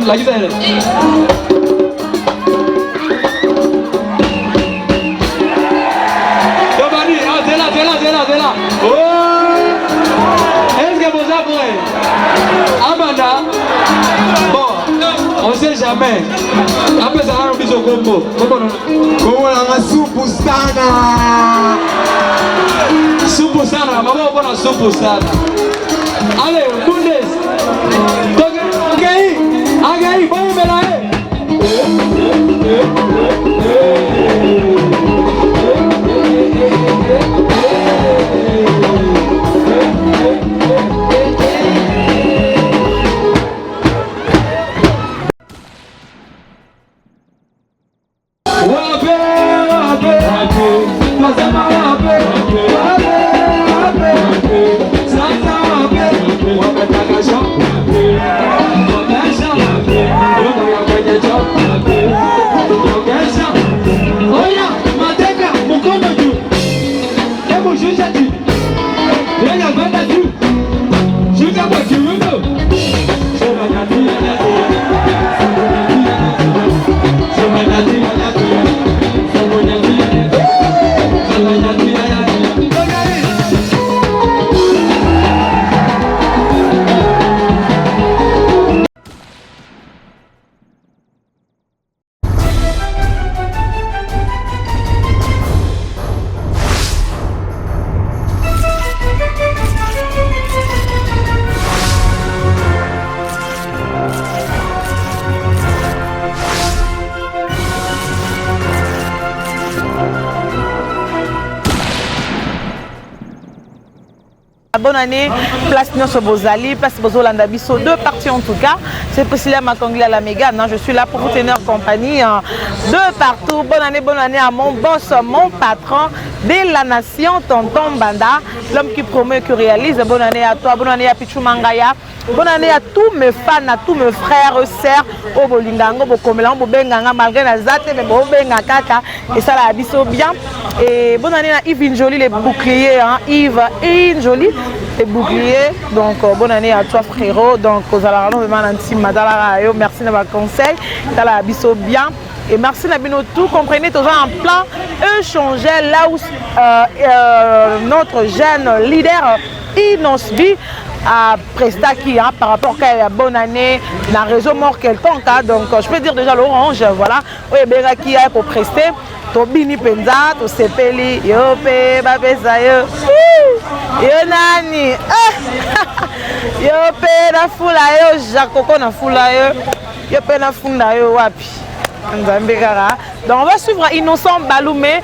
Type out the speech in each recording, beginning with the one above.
Lagi saya. Giovanni, zela. Oh, est-ce que vous avez Amanda? Bon, on sait jamais. Après ça, on a un bisou combo. Comment on a soupe sana? Soupe sana, maman, on a soupe sana. Allez, Bundes. Agaí, vamos ver aí. Bonne année, place Nyonso Bozali, place Bozolanda Bisso, deux parties en tout cas. C'est Priscilla Makongli à la Mégane, je suis là pour vous tenir compagnie de partout. Bonne année à mon boss, mon patron de la nation, Tonton Banda, l'homme qui promeut et qui réalise. Bonne année à toi, bonne année à Pichou Mangaya. Bonne année à tous mes fans, à tous mes frères, sœurs, au Bolingango, au Komelan, au Benganga, malgré la Zate, mais au Bengaka, et ça la Bisso bien. Et bonne année à Yves Injoli, les boucliers, hein, Yves Injoli, les boucliers. Donc, bonne année à toi, frérot. Donc, aux alarmes, merci de votre conseil, ça la Bisso bien. Et merci Nabino tout, comprenez, toujours en plan échanger là où notre jeune leader Inosbi à Prestaki par rapport à la bonne année, dans le réseau mort quelconque. Donc je peux dire déjà l'orange, voilà, oui, qui a pour prester, to bini penza, to sepeli, yo pe, babeza yo, yo nani, yo pe na fula yo, Jakoko na fula yo pe na funda yo wapi. Donc on va suivre Innocent Baloumé.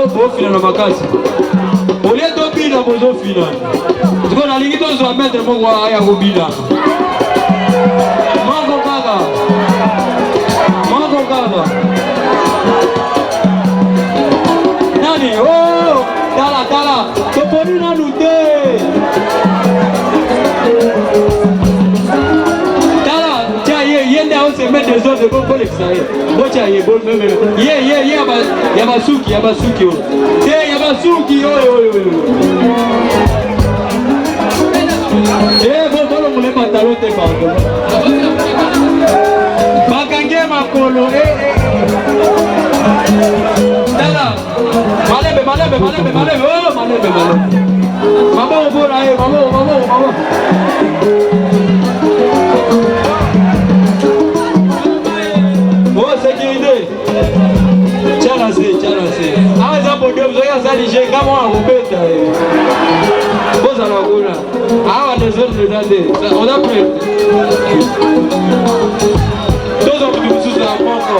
bofina na makasi. Olie to bina bozo fina. Tuko na lingi to zo mettre mo wa ya kobina. Mango kaka. Mango kaka. Nani? Oh, tala. Toponi na nute. On se met des autres pour l'extraire. Bocha ye bon même. Ye yabasuki. Te yabasuki yo. Bon mon pantalon te pardon. Bakange makolo Dala. Malebe. Oh malebe. Maman bora maman. Sécurité. Tiens, ah, ça pour que vous ayez ça, les gens, comment on répète. Vous allez voir là. Ah, on est autres, on a pris. Deux hommes qui vous sous la porte.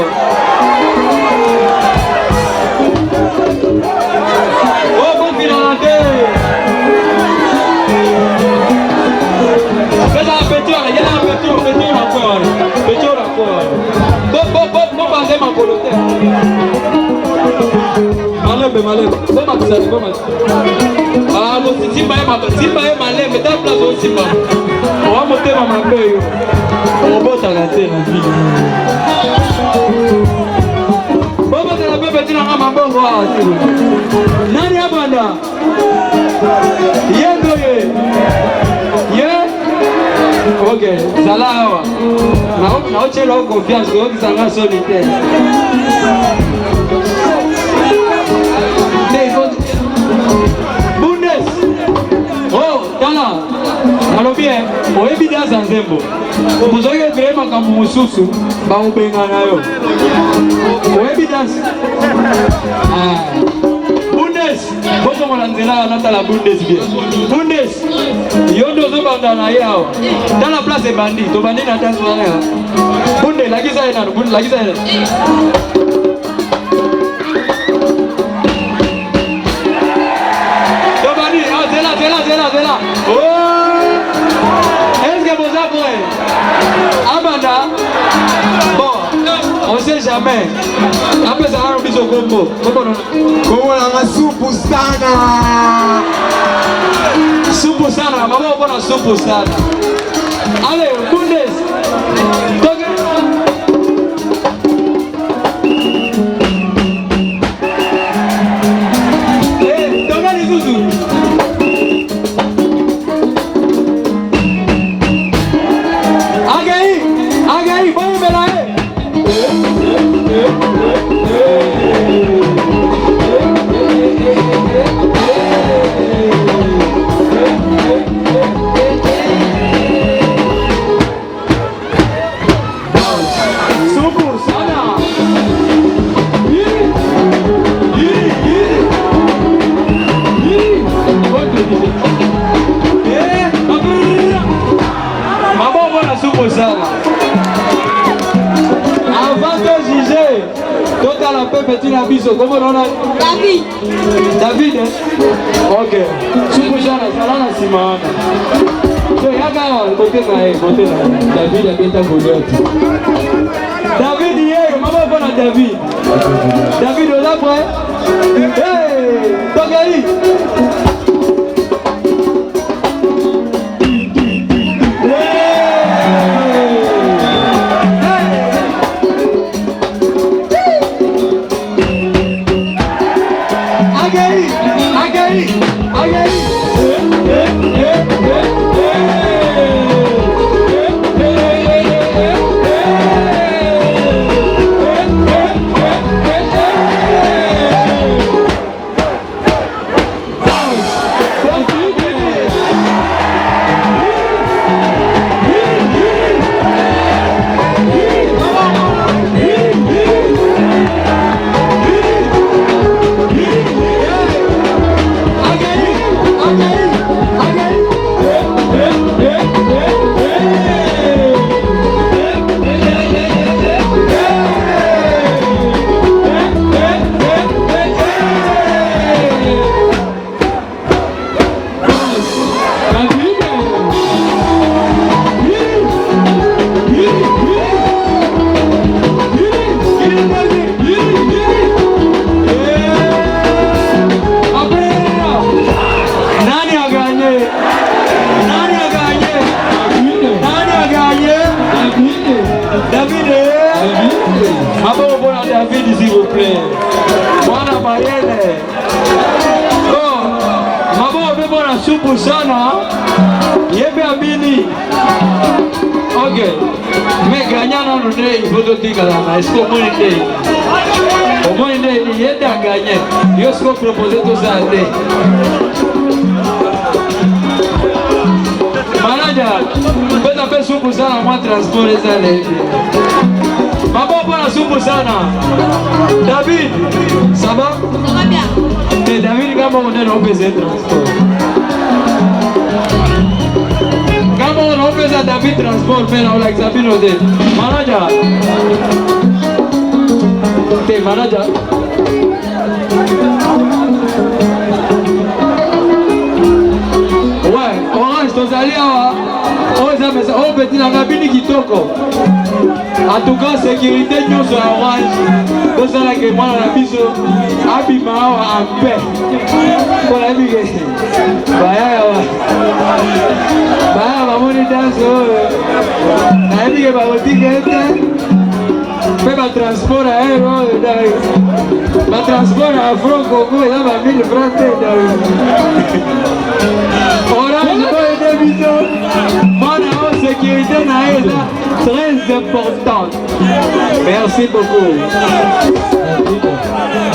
Oh, bon finlandais. Fais la péture, il y a la péture encore. Bon, basé ma coloteur. Malebe. Bon, ah, bon, si pas malebe, t'as place aussi pas. On va monter dans ma feuille. On va t'arrêter la vie. Bon, la bébé, tu n'as pas ma bonne voix. Nani abanda. Ok, ça là, on a eu confiance que ça va solitaire. Bundes, oh, Tala, alors bien, on est bien dans un zembo. Vous avez vraiment comme un sous-sous, bah on peut gagner. On est bien. Bundes, bonjour Manandela, Natala Bundes bien. Bundes, yondo zobanda na yao. Dans la place des bandits, to bandit na danse là. Bunde, la gisa ina, bunde la gisa ina. To bandit, ah zela. Oh! Est-ce que vous avez Abanda? Bon, on sait jamais. Après ça, on a un combo. Comment la soupe sana? Supu sana, mama ubona supu sana. Ale, Bundes. Toge. Toge ni zuzu. Agai, bomu belae. Avant de juger, total un peu petit abisso, comment on a David, ok. Supujana, salana simana. So yaga, côté David a bien ta David hier, maman bonne à David. David on a prêt. Hey, Togali. Mayele. Bon, maman on veut voir la soupe sana. Yebe abini. Ok. Mais gagnant dans le nez, il faut te dire est-ce qu'on monte le au moins il est à gagner. Il faut proposer tout ça. Manager, peut-être faire soupe sana, moi transport les années. Maman, on prend la soupe sana. David, ça va? Ça va bien. Et David, comment on est dans le transport? Comment on fait ça David transport, mais on l'examine au dé. Manager. T'es manager. Ouais, orange, t'es allé à... Oh, petit, la cabine qui toque. En tout cas, sécurité, nous sommes orange. Nous sommes là que moi, on a mis sur Abima en paix. Pour la vie, Baya, maman, on est dans ce... La vie, on va vous dire que... Fais ma transport à elle, ma transport à Franco, et là, ma 1000 francs, orange, moi, et des bisous. Moi, la sécurité, très importante. Merci beaucoup.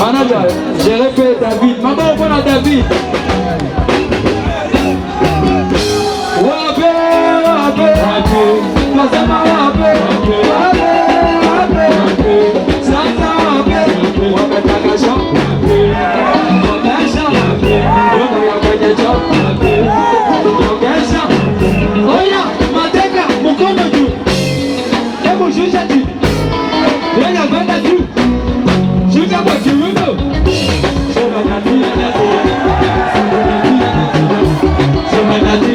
Manager, je répète David. Maman, on prend David. Wapé, wapé, Mazama wapé, wapé, wapé, Santa wapé, wapé Takasha, Takasha, Takasha, Takasha, Oya, Mateka, Mukono tu, Ebo Jusha tu, Rega Vanda tu, Jusha kwa Kirundo, Sema Nati, Sema Nati,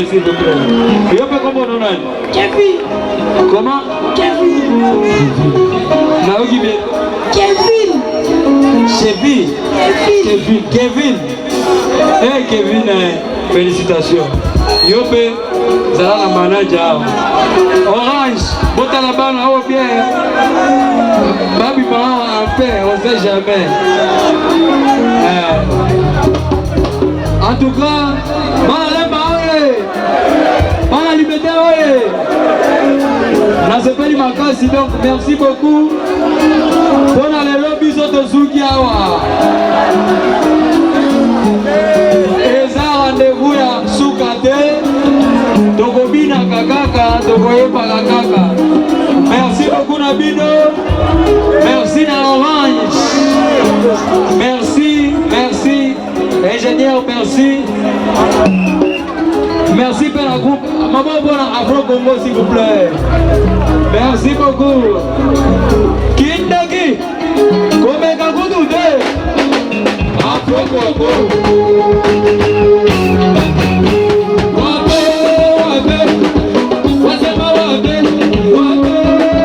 s'il vous plaît. Et on peut comment on a Kevin. Comment Kevin. Naogi bien. Kevin. Kevin. Hey Kevin, félicitations. Yope, Zara la manager. Orange, bota la balle en haut bien. Babi parent en paix, on sait jamais. En tout cas, la liberté, nasepeli makasi, donc merci beaucoup. Pona lelo biso tozuki awa. Eza rendez-vous ya sukate. Tokobina kakaka, tokoyeba kaka. Merci beaucoup Nabino. Merci na Orange. Merci. Ingénieur, merci. Merci pour la groupe. Maman, bon Afro Congo, s'il vous plaît. Merci beaucoup. Kindaki, Komeka Goudoude, Afro Congo. Wabe, wabe, wasema wabe, wabe,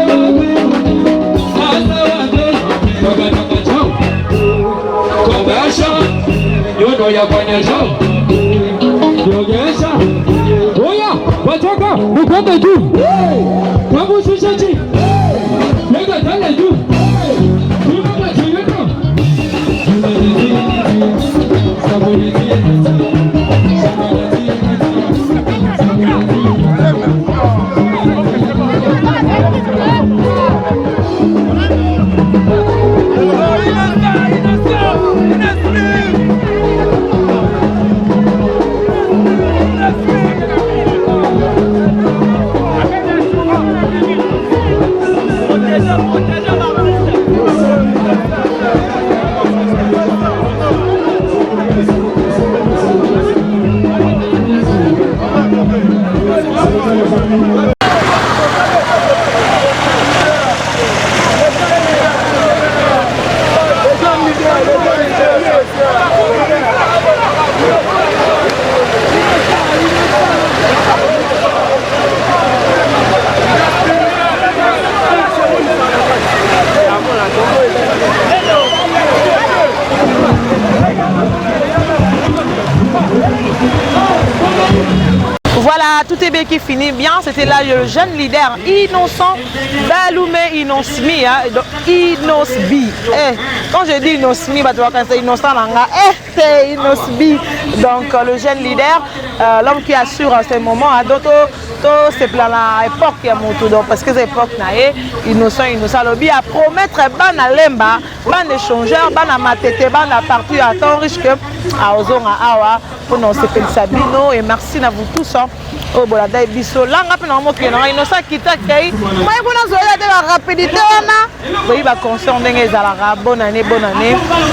wabe, asa wabe, wakataka chao. Kobasha, yodo ya kwenye chao. Yogesha. Oya, watoka, ukwende juu. Kwangu shishaji. Yega tale juu. Kumama chiyeko. Saboneti. Voilà, tout est bien qui finit bien. C'était là le jeune leader innocent Baloumé Inosmi, hein, Inosbi. Quand je dis Inosmi, c'est innocent, c'est Inosbi. Donc le jeune leader, l'homme qui assure à ce moment, c'est plan la époque ya moto donc parce que c'est époque naé innocent lobby à promettre bana lemba bana échangeur bana matete bana partout à temps riche que à ozonga awa pour nous se Sabino et merci à vous tous au bolada biso langa pe na moki na innocent kita kai moi bona zoya de la rapidité wana oui ba concert ndenge ezalaka bonne année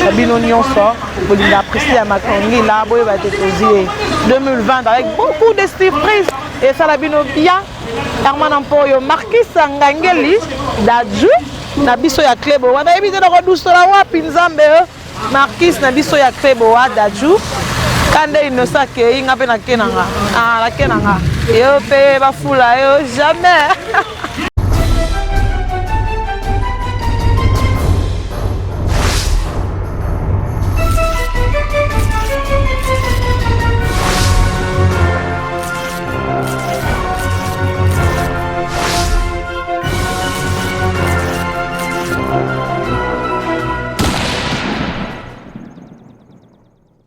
Sabino nyonso bolinga apprécier ma congi là boye ba te 2020 avec beaucoup de surprises. Et ça la bino bien Herman Ampoyo Marquis Sangangeli Dadju na biso ya Klebo wana ebite na kodusola wapi nzambe Marquis na biso ya Klebo wa Dadju kande innocent ke inga pe na kenanga la kenanga yo pe bafula yo jamais